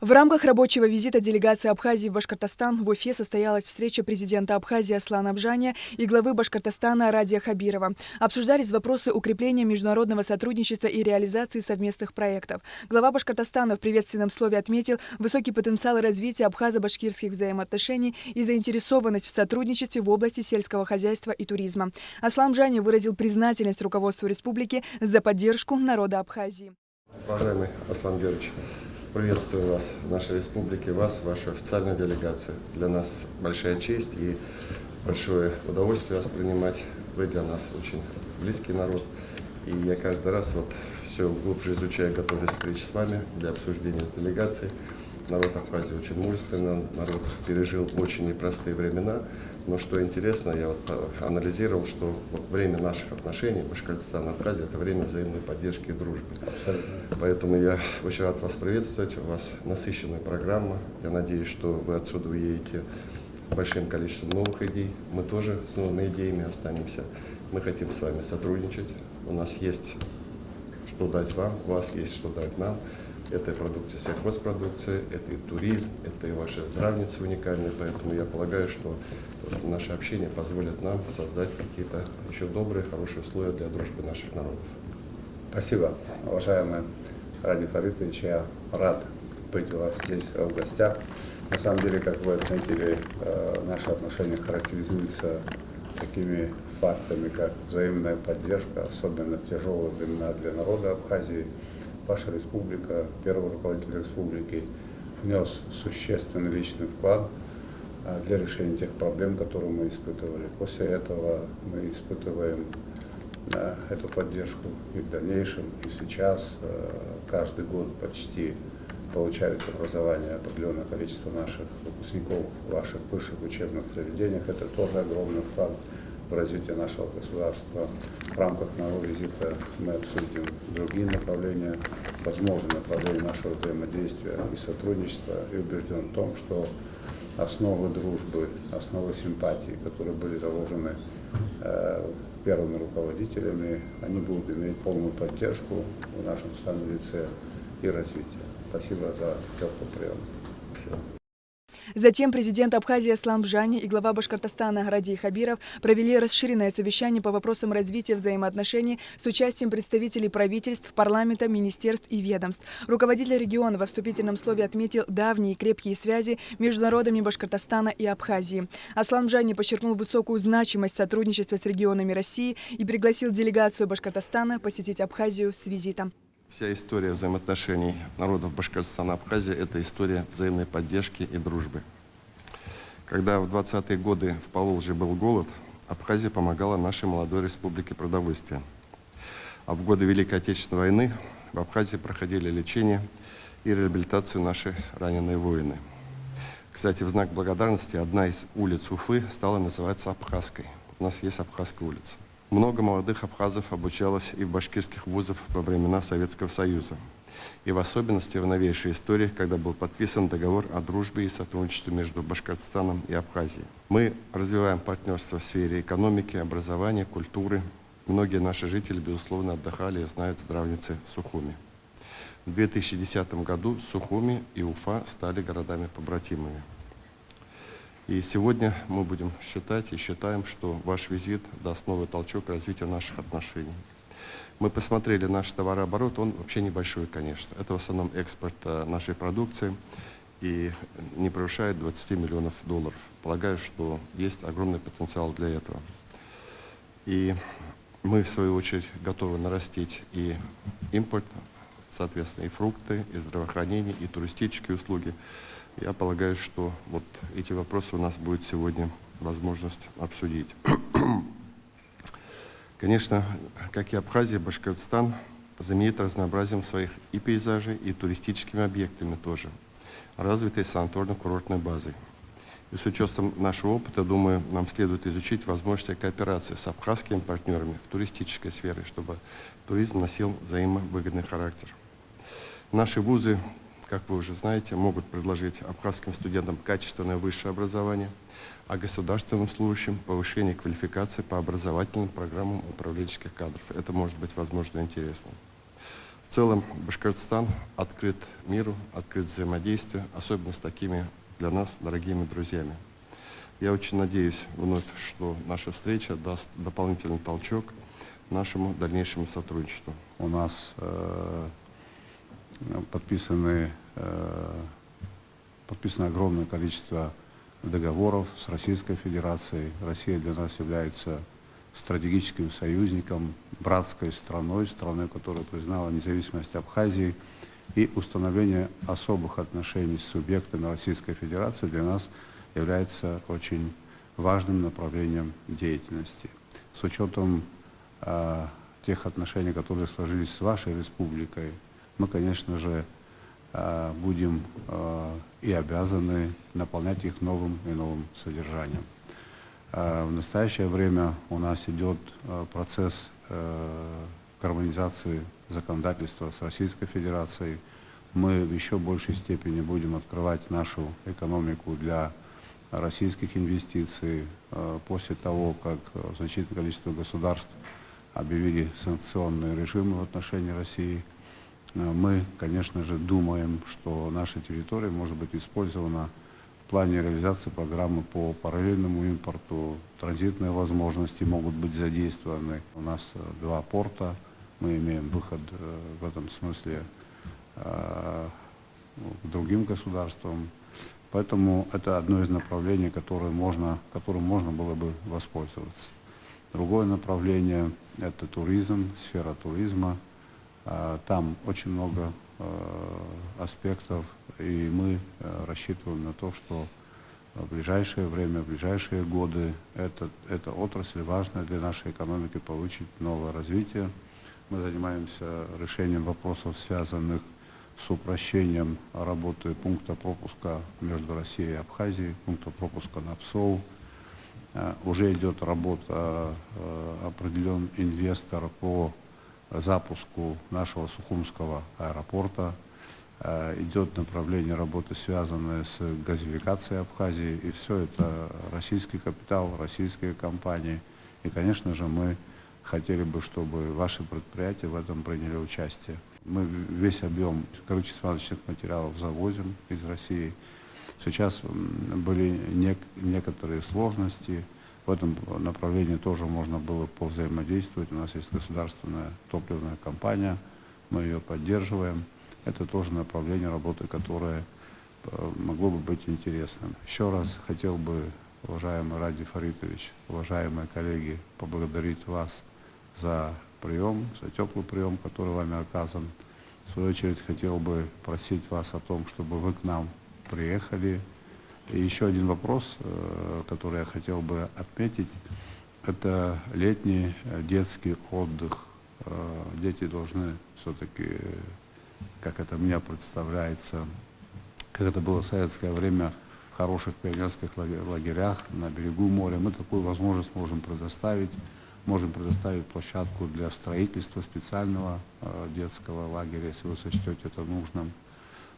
В рамках рабочего визита делегации Абхазии в Башкортостан в Уфе состоялась встреча президента Абхазии Аслана Абжаня и главы Башкортостана Радия Хабирова. Обсуждались вопросы укрепления международного сотрудничества и реализации совместных проектов. Глава Башкортостана в приветственном слове отметил высокий потенциал развития абхазо-башкирских взаимоотношений и заинтересованность в сотрудничестве в области сельского хозяйства и туризма. Аслан Абжаня выразил признательность руководству республики за поддержку народа Абхазии. Уважаемый Аслан Георгиевич, приветствую вас в нашей республике, вас, вашу официальную делегацию. Для нас большая честь и большое удовольствие вас принимать. Вы для нас очень близкий народ. И я каждый раз все глубже изучаю, готовясь к встрече с вами для обсуждения с делегацией. Народ Абхазии очень мужественный, народ пережил очень непростые времена. Но что интересно, я анализировал, что время наших отношений Башкортостан и Абхазия – это время взаимной поддержки и дружбы. Поэтому я очень рад вас приветствовать. У вас насыщенная программа. Я надеюсь, что вы отсюда уедете большим количеством новых идей. Мы тоже с новыми идеями останемся. Мы хотим с вами сотрудничать. У нас есть что дать вам, у вас есть что дать нам. Это и продукция сельхозпродукции, это и туризм, это и ваши здравницы уникальные. Поэтому я полагаю, что наше общение позволит нам создать какие-то еще добрые, хорошие условия для дружбы наших народов. Спасибо, уважаемый Ради Фаритович. Я рад быть у вас здесь в гостях. На самом деле, как вы отметили, наши отношения характеризуются такими фактами, как взаимная поддержка, особенно в тяжелые времена для народа Абхазии. Ваша республика, первый руководитель республики, внес существенный личный вклад для решения тех проблем, которые мы испытывали. После этого мы испытываем эту поддержку и в дальнейшем, и сейчас. Каждый год почти получают образование определенное количество наших выпускников в ваших высших учебных заведениях. Это тоже огромный вклад в развитие нашего государства. В рамках моего визита мы обсудим другие направления, возможные направления нашего взаимодействия и сотрудничества, и убежден в том, что основы дружбы, основы симпатии, которые были заложены первыми руководителями, они будут иметь полную поддержку в нашем социальном лице и развитие. Спасибо за теплый прием. Затем президент Абхазии Аслан Абжаня и глава Башкортостана Радий Хабиров провели расширенное совещание по вопросам развития взаимоотношений с участием представителей правительств, парламента, министерств и ведомств. Руководитель региона во вступительном слове отметил давние и крепкие связи между народами Башкортостана и Абхазии. Аслан Абжаня подчеркнул высокую значимость сотрудничества с регионами России и пригласил делегацию Башкортостана посетить Абхазию с визитом. Вся история взаимоотношений народов Башкортостана и Абхазии – это история взаимной поддержки и дружбы. Когда в 20-е годы в Поволжье был голод, Абхазия помогала нашей молодой республике продовольствием. А в годы Великой Отечественной войны в Абхазии проходили лечение и реабилитацию наши раненые воины. Кстати, в знак благодарности одна из улиц Уфы стала называться Абхазской. У нас есть Абхазская улица. Много молодых абхазов обучалось и в башкирских вузах во времена Советского Союза. И в особенности в новейшей истории, когда был подписан договор о дружбе и сотрудничестве между Башкортостаном и Абхазией. Мы развиваем партнерство в сфере экономики, образования, культуры. Многие наши жители, безусловно, отдыхали и знают здравницы Сухуми. В 2010 году Сухуми и Уфа стали городами-побратимами. И сегодня мы будем считать и считаем, что ваш визит даст новый толчок развитию наших отношений. Мы посмотрели наш товарооборот, он вообще небольшой, конечно. Это в основном экспорт нашей продукции и не превышает 20 миллионов долларов. Полагаю, что есть огромный потенциал для этого. И мы, в свою очередь, готовы нарастить и импорт, соответственно, и фрукты, и здравоохранение, и туристические услуги. Я полагаю, что вот эти вопросы у нас будет сегодня возможность обсудить. Конечно, как и Абхазия, Башкортостан знаменит разнообразием своих и пейзажей, и туристическими объектами тоже, развитой санаторно-курортной базой. И с учетом нашего опыта, думаю, нам следует изучить возможности кооперации с абхазскими партнерами в туристической сфере, чтобы туризм носил взаимовыгодный характер. Наши вузы, как вы уже знаете, могут предложить абхазским студентам качественное высшее образование, а государственным служащим повышение квалификации по образовательным программам управленческих кадров. Это может быть, возможно, интересно. В целом Башкортостан открыт миру, открыт взаимодействию, особенно с такими для нас дорогими друзьями. Я очень надеюсь вновь, что наша встреча даст дополнительный толчок нашему дальнейшему сотрудничеству. У нас подписано огромное количество договоров с Российской Федерацией. Россия для нас является стратегическим союзником, братской страной, которая признала независимость Абхазии, и установление особых отношений с субъектами Российской Федерации для нас является очень важным направлением деятельности. С учетом тех отношений, которые сложились с вашей республикой, мы, конечно же, будем и обязаны наполнять их новым и новым содержанием. В настоящее время у нас идет процесс гармонизации законодательства с Российской Федерацией. Мы в еще большей степени будем открывать нашу экономику для российских инвестиций после того, как значительное количество государств объявили санкционные режимы в отношении России. Мы, конечно же, думаем, что наша территория может быть использована в плане реализации программы по параллельному импорту. Транзитные возможности могут быть задействованы. У нас 2 порта, мы имеем выход в этом смысле к другим государствам. Поэтому это одно из направлений, которым можно было бы воспользоваться. Другое направление – это туризм, сфера туризма. Там очень много аспектов, и мы рассчитываем на то, что в ближайшее время, в ближайшие годы эта отрасль важная для нашей экономики получит новое развитие. Мы занимаемся решением вопросов, связанных с упрощением работы пункта пропуска между Россией и Абхазией, пункта пропуска на Псоу. Уже идет работа, определен инвестор по запуску нашего Сухумского аэропорта. Идет направление работы, связанное с газификацией Абхазии. И все это российский капитал, российские компании. И, конечно же, мы хотели бы, чтобы ваши предприятия в этом приняли участие. Мы весь объем горючих свалочных материалов завозим из России. Сейчас были некоторые сложности. В этом направлении тоже можно было повзаимодействовать. У нас есть государственная топливная компания, мы ее поддерживаем. Это тоже направление работы, которое могло бы быть интересным. Еще раз хотел бы, уважаемый Ради Фаритович, уважаемые коллеги, поблагодарить вас за прием, за теплый прием, который вами оказан. В свою очередь хотел бы просить вас о том, чтобы вы к нам приехали. И еще один вопрос, который я хотел бы отметить, это летний детский отдых. Дети должны все-таки, как это мне представляется, как это было в советское время, в хороших пионерских лагерях на берегу моря. Мы такую возможность можем предоставить площадку для строительства специального детского лагеря, если вы сочтете это нужным.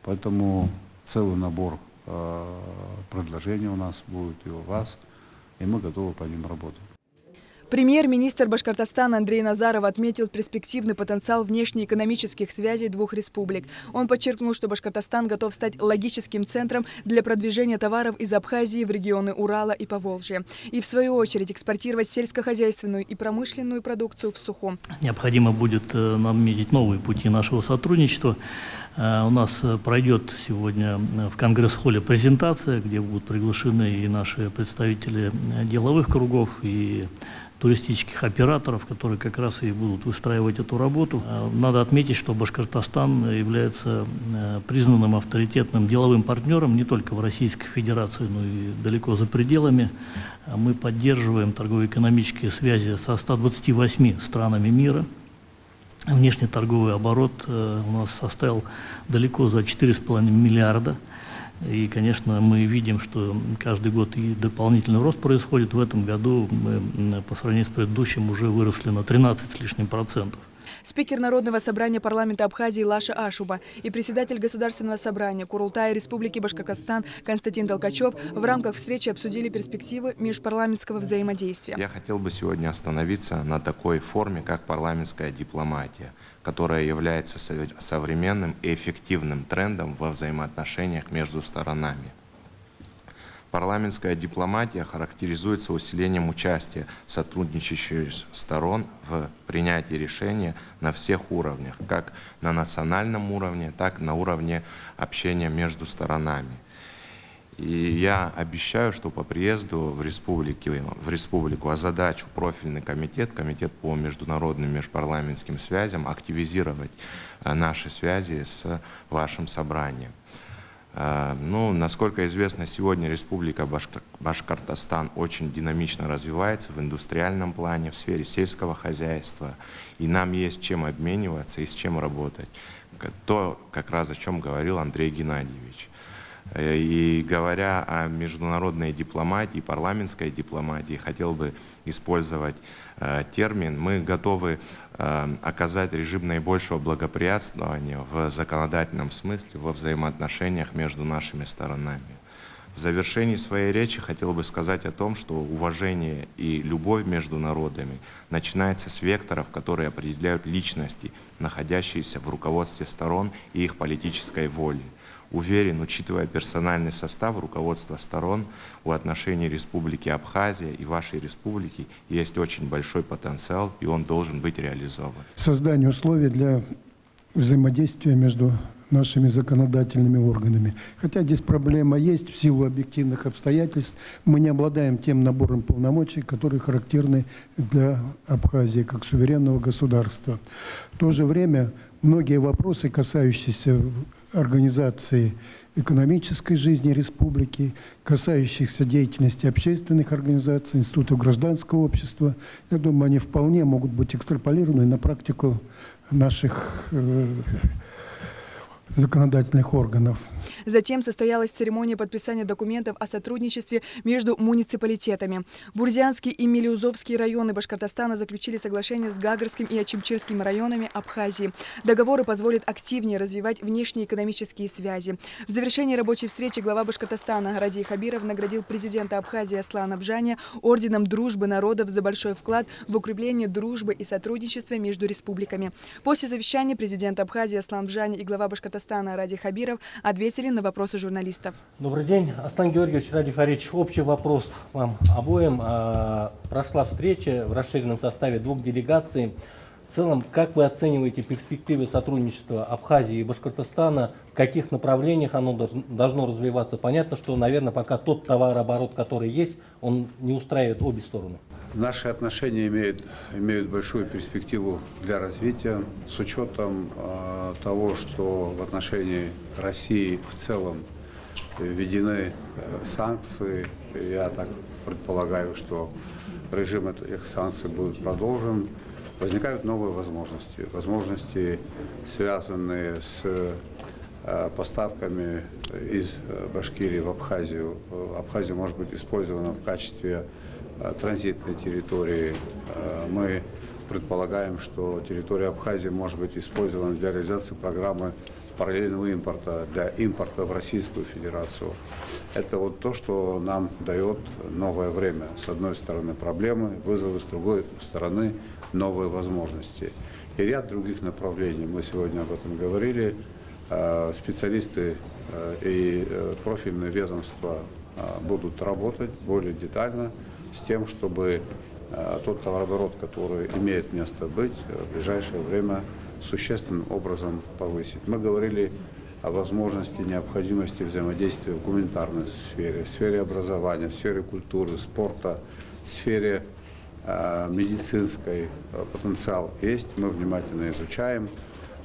Поэтому целый набор предложений у нас будет и у вас, и мы готовы по ним работать. Премьер-министр Башкортостана Андрей Назаров отметил перспективный потенциал внешнеэкономических связей двух республик. Он подчеркнул, что Башкортостан готов стать логическим центром для продвижения товаров из Абхазии в регионы Урала и Поволжья. И в свою очередь экспортировать сельскохозяйственную и промышленную продукцию в Сухум. Необходимо будет наметить новые пути нашего сотрудничества. У нас пройдет сегодня в Конгресс-холле презентация, где будут приглашены и наши представители деловых кругов, и туристических операторов, которые как раз и будут выстраивать эту работу. Надо отметить, что Башкортостан является признанным авторитетным деловым партнером не только в Российской Федерации, но и далеко за пределами. Мы поддерживаем торгово-экономические связи со 128 странами мира. Внешний торговый оборот у нас составил далеко за 4,5 миллиарда. И, конечно, мы видим, что каждый год и дополнительный рост происходит. В этом году мы по сравнению с предыдущим уже выросли на 13 с лишним %. Спикер Народного собрания парламента Абхазии Лаша Ашуба и председатель Государственного собрания Курултая Республики Башкортостан Константин Толкачев в рамках встречи обсудили перспективы межпарламентского взаимодействия. Я хотел бы сегодня остановиться на такой форме, как парламентская дипломатия, которая является современным и эффективным трендом во взаимоотношениях между сторонами. Парламентская дипломатия характеризуется усилением участия сотрудничающих сторон в принятии решения на всех уровнях, как на национальном уровне, так и на уровне общения между сторонами. И я обещаю, что по приезду в республику озадачу профильный комитет по международным межпарламентским связям активизировать наши связи с вашим собранием. Насколько известно, сегодня Республика Башкортостан очень динамично развивается в индустриальном плане, в сфере сельского хозяйства, и нам есть чем обмениваться и с чем работать. То, как раз о чем говорил Андрей Геннадьевич. И говоря о международной дипломатии, парламентской дипломатии, хотел бы использовать термин. Мы готовы оказать режим наибольшего благоприятствования в законодательном смысле во взаимоотношениях между нашими сторонами. В завершении своей речи хотел бы сказать о том, что уважение и любовь между народами начинается с векторов, которые определяют личности, находящиеся в руководстве сторон и их политической воли. Уверен, учитывая персональный состав руководства сторон, у отношений Республики Абхазия и вашей республики есть очень большой потенциал, и он должен быть реализован. Создание условий для взаимодействия между нашими законодательными органами. Хотя здесь проблема есть в силу объективных обстоятельств. Мы не обладаем тем набором полномочий, которые характерны для Абхазии как суверенного государства. В то же время многие вопросы, касающиеся организации экономической жизни республики, касающихся деятельности общественных организаций, институтов гражданского общества, я думаю, они вполне могут быть экстраполированы на практику наших законодательных органов. Затем состоялась церемония подписания документов о сотрудничестве между муниципалитетами. Бурзянский и Мелеузовский районы Башкортостана заключили соглашение с Гагарским и Ачимчирским районами Абхазии. Договоры позволят активнее развивать внешнеэкономические связи. В завершении рабочей встречи глава Башкортостана Радий Хабиров наградил президента Абхазии Аслана Бжаня орденом Дружбы народов за большой вклад в укрепление дружбы и сотрудничества между республиками. После совещания президент Абхазии Аслан Бжаня и глава Башкортостана Радий Хабиров ответили на вопросы журналистов. Добрый день, Аслан Георгиевич, Радий Фаридович. Общий вопрос вам обоим. Прошла встреча в расширенном составе двух делегаций. В целом, как вы оцениваете перспективы сотрудничества Абхазии и Башкортостана? В каких направлениях оно должно развиваться? Понятно, что, наверное, пока тот товарооборот, который есть, он не устраивает обе стороны. Наши отношения имеют большую перспективу для развития с учетом того, что в отношении России в целом введены санкции. Я так предполагаю, что режим этих санкций будет продолжен. Возникают новые возможности, связанные с поставками из Башкирии в Абхазию. Абхазия может быть использована в качестве транзитной территории. Мы предполагаем, что территория Абхазии может быть использована для реализации программы параллельного импорта, для импорта в Российскую Федерацию. Это вот то, что нам дает новое время. С одной стороны проблемы, вызовы, с другой стороны новые возможности. И ряд других направлений. Мы сегодня об этом говорили. Специалисты и профильные ведомства будут работать более детально с тем, чтобы тот товарооборот, который имеет место быть, в ближайшее время существенным образом повысить. Мы говорили о возможности, необходимости взаимодействия в гуманитарной сфере, в сфере образования, в сфере культуры, спорта, в сфере медицинской. Потенциал есть, мы внимательно изучаем.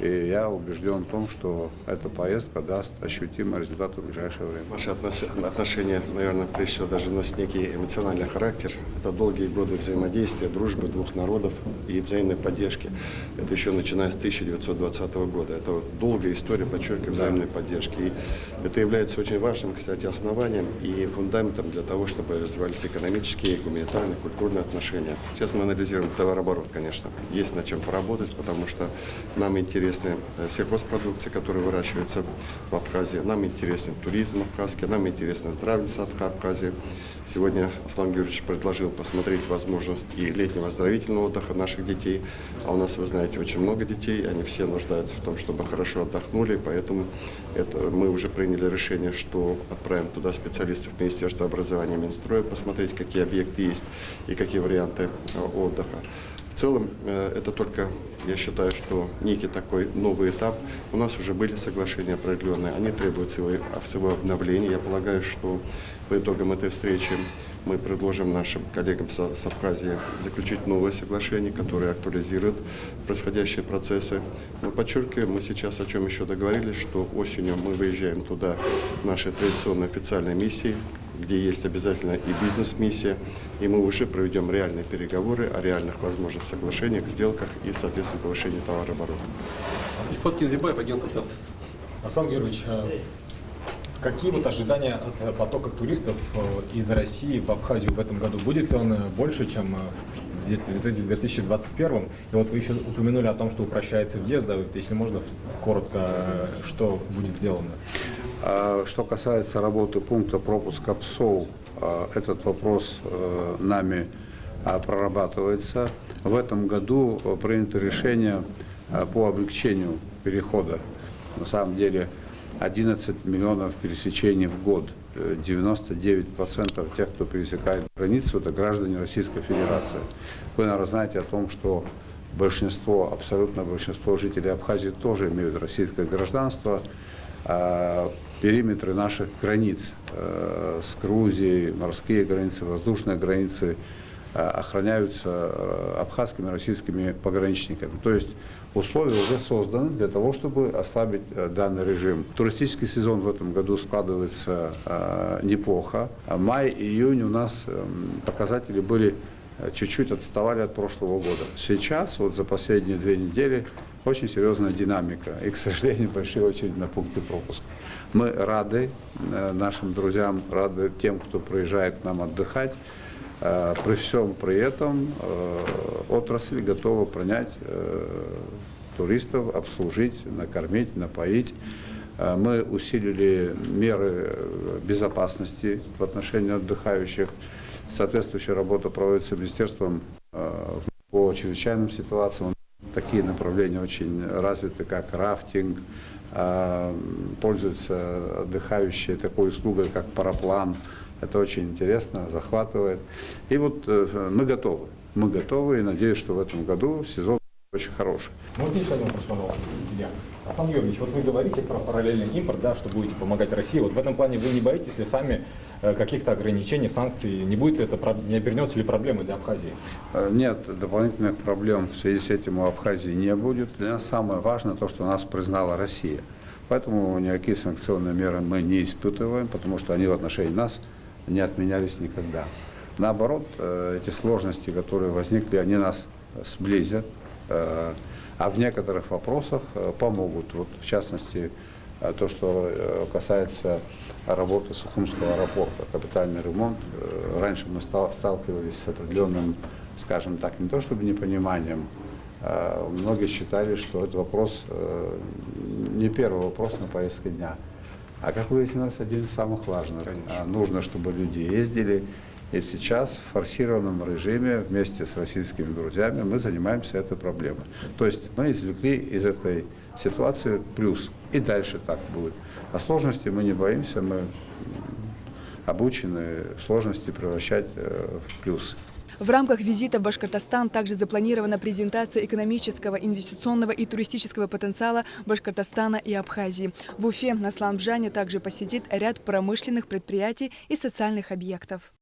И я убежден в том, что эта поездка даст ощутимый результат в ближайшее время. Наши отношения, наверное, прежде всего даже носят некий эмоциональный характер. Это долгие годы взаимодействия, дружбы двух народов и взаимной поддержки. Это еще начиная с 1920 года. Это вот долгая история, подчеркиваю, взаимной поддержки. И это является очень важным, кстати, основанием и фундаментом для того, чтобы развивались экономические, гуманитарные, культурные отношения. Сейчас мы анализируем товарооборот, конечно. Есть над чем поработать, потому что нам интересны сельхозпродукция, которая выращивается в Абхазии. Нам интересен туризм абхазский, нам интересна здравница Абхазии. Сегодня Аслан Георгиевич предложил посмотреть возможность и летнего оздоровительного отдыха наших детей. А у нас, вы знаете, очень много детей, они все нуждаются в том, чтобы хорошо отдохнули, поэтому мы уже приняли решение, что отправим туда специалистов Министерства образования и Минстроя, посмотреть, какие объекты есть и какие варианты отдыха. В целом, это только, я считаю, что некий такой новый этап. У нас уже были соглашения определенные, они требуют своего обновления. Я полагаю, что по итогам этой встречи мы предложим нашим коллегам с Абхазии заключить новые соглашения, которые актуализируют происходящие процессы. Но подчеркиваю, мы сейчас о чем еще договорились, что осенью мы выезжаем туда нашей традиционной официальной миссии, где есть обязательно и бизнес-миссия, и мы уже проведем реальные переговоры о реальных возможных соглашениях, сделках и, соответственно, повышении товарооборота. Ильфат Кинзебаев, агентство ТАСС. Аслан Георгиевич, какие вот ожидания от потока туристов из России в Абхазию в этом году? Будет ли он больше, чем в 2021? И вот вы еще упомянули о том, что упрощается въезд, да, вот если можно коротко, что будет сделано? Что касается работы пункта пропуска ПСОУ, этот вопрос нами прорабатывается. В этом году принято решение по облегчению перехода. На самом деле 11 миллионов пересечений в год. 99% тех, кто пересекает границу, это граждане Российской Федерации. Вы, наверное, знаете о том, что большинство, абсолютно большинство жителей Абхазии тоже имеют российское гражданство. Периметры наших границ с Грузией, морские границы, воздушные границы охраняются абхазскими и российскими пограничниками. То есть условия уже созданы для того, чтобы ослабить данный режим. Туристический сезон в этом году складывается неплохо. Май-июнь у нас показатели были чуть-чуть отставали от прошлого года. Сейчас, вот за последние 2 недели, очень серьезная динамика и, к сожалению, большие очереди на пункты пропуска. Мы рады нашим друзьям, рады тем, кто приезжает к нам отдыхать. При всем при этом отрасль готова принять туристов, обслужить, накормить, напоить. Мы усилили меры безопасности в отношении отдыхающих. Соответствующая работа проводится Министерством по чрезвычайным ситуациям. Такие направления очень развиты, как рафтинг, пользуются отдыхающие такой услугой, как параплан. Это очень интересно, захватывает. И вот мы готовы и надеюсь, что в этом году сезон очень хороший. Можно еще один вопрос, пожалуйста, Илья? Аслан Георгиевич, вот вы говорите про параллельный импорт, да, что будете помогать России. Вот в этом плане вы не боитесь ли сами каких-то ограничений, санкций? Не будет ли это, не обернется ли проблемой для Абхазии? Нет, дополнительных проблем в связи с этим у Абхазии не будет. Для нас самое важное то, что нас признала Россия. Поэтому никакие санкционные меры мы не испытываем, потому что они в отношении нас не отменялись никогда. Наоборот, эти сложности, которые возникли, они нас сблизят, а в некоторых вопросах помогут. Вот, в частности, то, что касается работы Сухумского аэропорта, капитальный ремонт. Раньше мы сталкивались с определенным, скажем так, не то чтобы непониманием. Многие считали, что это вопрос, не первый вопрос на повестке дня. А как выяснилось, один из самых важных. Нужно, чтобы люди ездили. И сейчас в форсированном режиме вместе с российскими друзьями мы занимаемся этой проблемой. То есть мы извлекли из этой ситуации плюс. И дальше так будет. А сложности мы не боимся, мы обучены сложности превращать в плюс. В рамках визита в Башкортостан также запланирована презентация экономического, инвестиционного и туристического потенциала Башкортостана и Абхазии. В Уфе Аслан Бжаня также посетит ряд промышленных предприятий и социальных объектов.